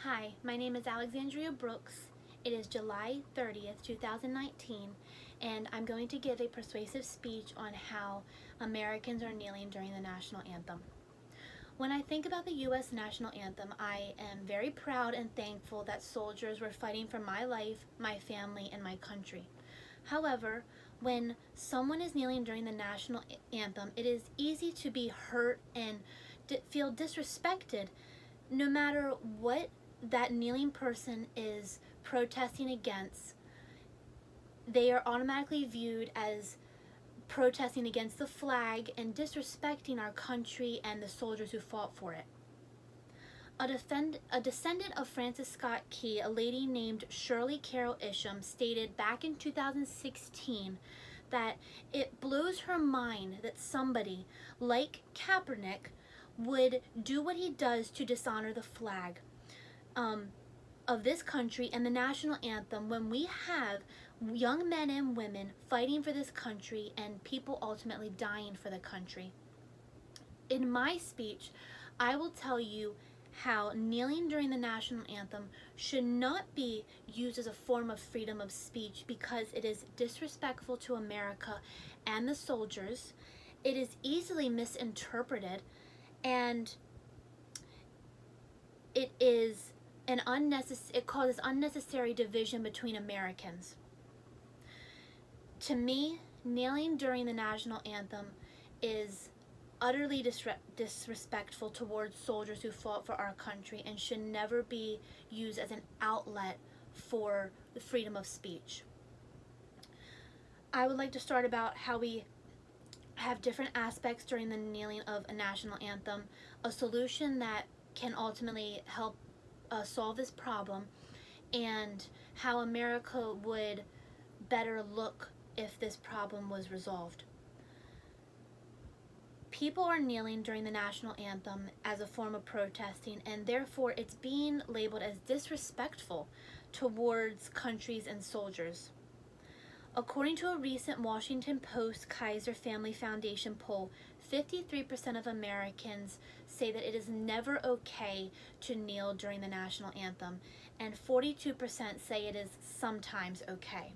Hi, my name is Alexandria Brooks. It is July 30th, 2019, and I'm going to give a persuasive speech on how Americans are kneeling during the national anthem. When I think about the U.S. national anthem, I am very proud and thankful that soldiers were fighting for my life, my family, and my country. However, when someone is kneeling during the national anthem, it is easy to be hurt and feel disrespected no matter what that kneeling person is protesting against. They are automatically viewed as protesting against the flag and disrespecting our country and the soldiers who fought for it. A descendant of Francis Scott Key, a lady named Shirley Carol Isham, stated back in 2016 that it blows her mind that somebody like Kaepernick would do what he does to dishonor the flag of this country and the national anthem when we have young men and women fighting for this country and people ultimately dying for the country. In my speech, I will tell you how kneeling during the national anthem should not be used as a form of freedom of speech because it is disrespectful to America and the soldiers. It is easily misinterpreted, and it causes unnecessary division between Americans. To me, kneeling during the national anthem is utterly disrespectful towards soldiers who fought for our country and should never be used as an outlet for the freedom of speech. I would like to start about how we have different aspects during the kneeling of a national anthem, a solution that can ultimately help solve this problem, and how America would better look if this problem was resolved. People are kneeling during the national anthem as a form of protesting, and therefore it's being labeled as disrespectful towards countries and soldiers. According to a recent Washington Post Kaiser Family Foundation poll, 53% of Americans say that it is never okay to kneel during the national anthem, and 42% say it is sometimes okay.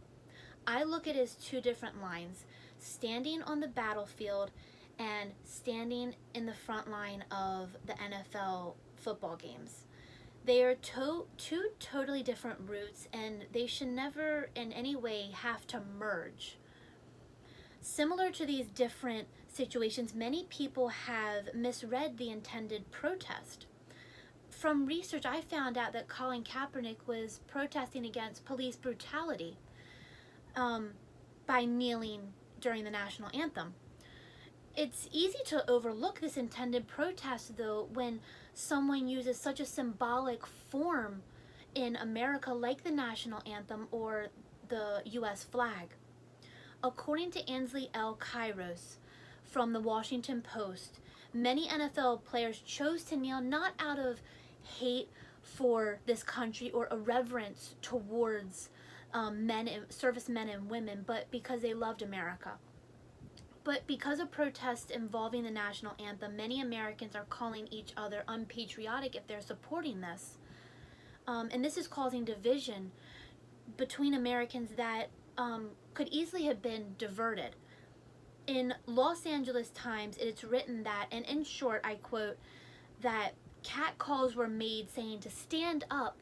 I look at it as two different lines: standing on the battlefield and standing in the front line of the NFL football games. They are two totally different routes, and they should never in any way have to merge. Similar to these different situations, many people have misread the intended protest. From research, I found out that Colin Kaepernick was protesting against police brutality by kneeling during the national anthem. It's easy to overlook this intended protest, though, when someone uses such a symbolic form in America like the national anthem or the U.S. flag. According to Ansley L. Kairos from the Washington Post, many NFL players chose to kneel not out of hate for this country or irreverence towards servicemen and women, but because they loved America. But because of protests involving the national anthem, many Americans are calling each other unpatriotic if they're supporting this. And this is causing division between Americans that could easily have been diverted. In Los Angeles Times, it's written that, and in short, I quote, that catcalls were made saying to stand up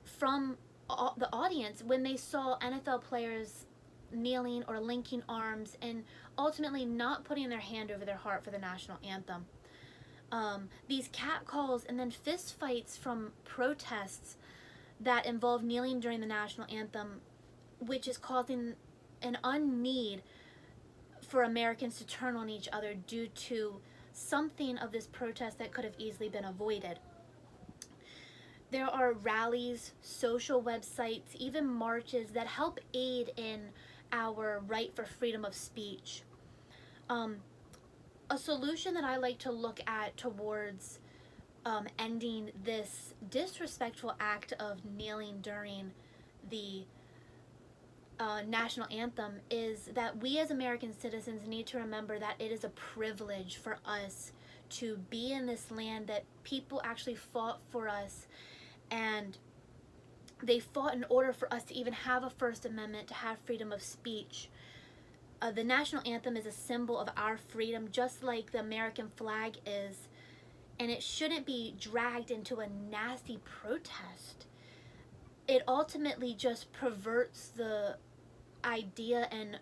from the audience when they saw NFL players kneeling or linking arms and ultimately not putting their hand over their heart for the national anthem. These catcalls and then fist fights from protests that involve kneeling during the national anthem, which is causing an unneed for Americans to turn on each other due to something of this protest that could have easily been avoided. There are rallies, social websites, even marches that help aid in our right for freedom of speech. A solution that I like to look at towards ending this disrespectful act of kneeling during the national anthem is that we as American citizens need to remember that it is a privilege for us to be in this land, that people actually fought for us and they fought in order for us to even have a First Amendment, to have freedom of speech. The national anthem is a symbol of our freedom, just like the American flag is, and it shouldn't be dragged into a nasty protest. It ultimately just perverts the idea and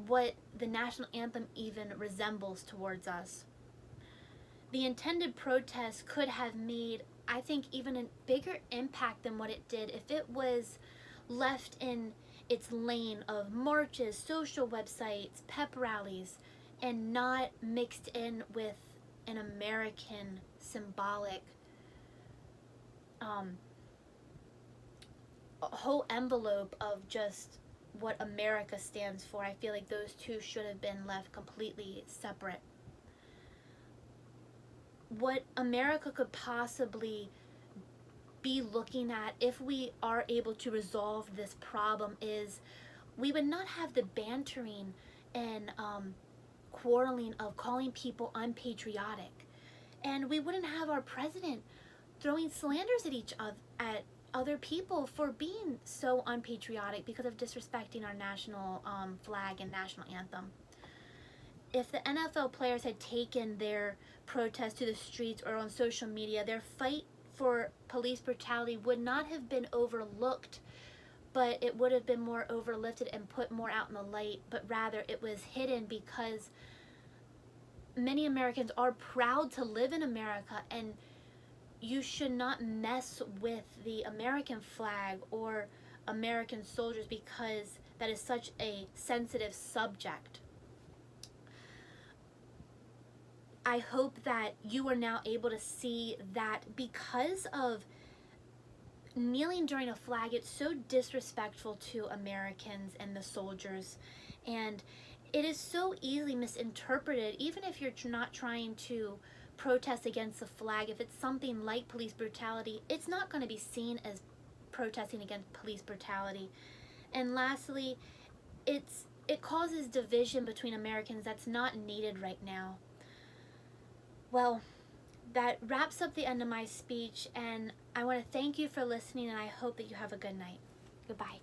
what the national anthem even resembles towards us. The intended protest could have made, I think, even a bigger impact than what it did if it was left in its lane of marches, social websites, pep rallies, and not mixed in with an American symbolic a whole envelope of just what America stands for. I feel like those two should have been left completely separate. What America could possibly be looking at, if we are able to resolve this problem, is we would not have the bantering and quarreling of calling people unpatriotic, and we wouldn't have our president throwing slanders at other people for being so unpatriotic because of disrespecting our national flag and national anthem. If the NFL players had taken their protest to the streets or on social media, their fight for police brutality would not have been overlooked, but it would have been more overlifted and put more out in the light, but rather it was hidden because many Americans are proud to live in America, and you should not mess with the American flag or American soldiers because that is such a sensitive subject. I hope that you are now able to see that because of kneeling during a flag, it's so disrespectful to Americans and the soldiers, and it is so easily misinterpreted. Even if you're not trying to protest against the flag, if it's something like police brutality, it's not going to be seen as protesting against police brutality. And lastly, it causes division between Americans that's not needed right now. Well, that wraps up the end of my speech, and I want to thank you for listening, and I hope that you have a good night. Goodbye.